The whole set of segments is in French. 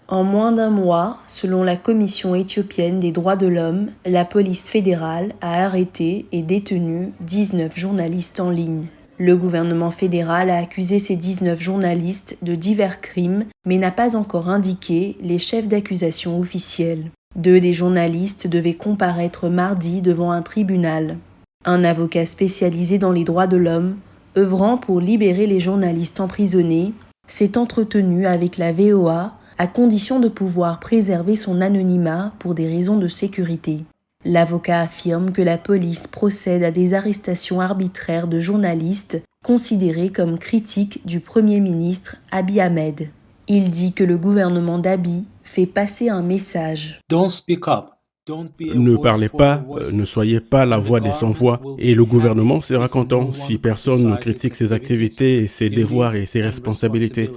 En moins d'un mois, selon la Commission éthiopienne des droits de l'homme, la police fédérale a arrêté et détenu 19 journalistes en ligne. Le gouvernement fédéral a accusé ces 19 journalistes de divers crimes, mais n'a pas encore indiqué les chefs d'accusation officiels. 2 des journalistes devaient comparaître mardi devant un tribunal. Un avocat spécialisé dans les droits de l'homme, œuvrant pour libérer les journalistes emprisonnés, s'est entretenu avec la VOA à condition de pouvoir préserver son anonymat pour des raisons de sécurité. L'avocat affirme que la police procède à des arrestations arbitraires de journalistes considérés comme critiques du Premier ministre Abiy Ahmed. Il dit que le gouvernement d'Abiy fait passer un message. Don't speak up. Ne parlez pas, ne soyez pas la voix des sans-voix, et le gouvernement sera content si personne ne critique ses activités, ses devoirs et ses responsabilités.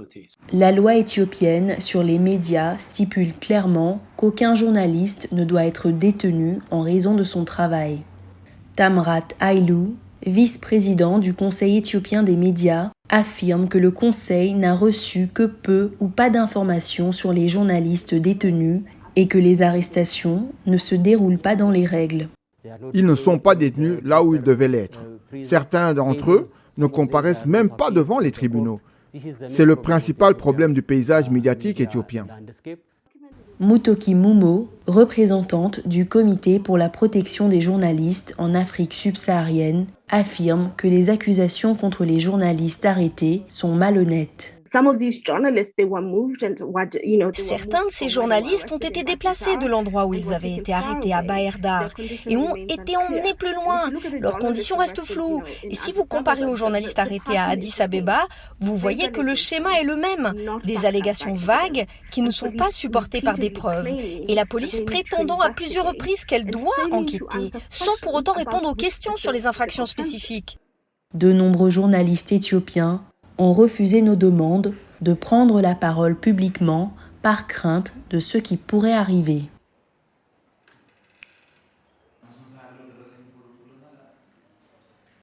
La loi éthiopienne sur les médias stipule clairement qu'aucun journaliste ne doit être détenu en raison de son travail. Tamrat Hailou, vice-président du Conseil éthiopien des médias, affirme que le Conseil n'a reçu que peu ou pas d'informations sur les journalistes détenus et que les arrestations ne se déroulent pas dans les règles. Ils ne sont pas détenus là où ils devaient l'être. Certains d'entre eux ne comparaissent même pas devant les tribunaux. C'est le principal problème du paysage médiatique éthiopien. Mutoki Mumo, représentante du Comité pour la protection des journalistes en Afrique subsaharienne, affirme que les accusations contre les journalistes arrêtés sont malhonnêtes. Certains de ces journalistes ont été déplacés de l'endroit où ils avaient été arrêtés à Bahir-Dar et ont été emmenés plus loin. Leurs conditions restent floues. Et si vous comparez aux journalistes arrêtés à Addis Abeba, vous voyez que le schéma est le même. Des allégations vagues qui ne sont pas supportées par des preuves. Et la police prétendant à plusieurs reprises qu'elle doit enquêter, sans pour autant répondre aux questions sur les infractions spécifiques. De nombreux journalistes éthiopiens ont refusé nos demandes de prendre la parole publiquement par crainte de ce qui pourrait arriver.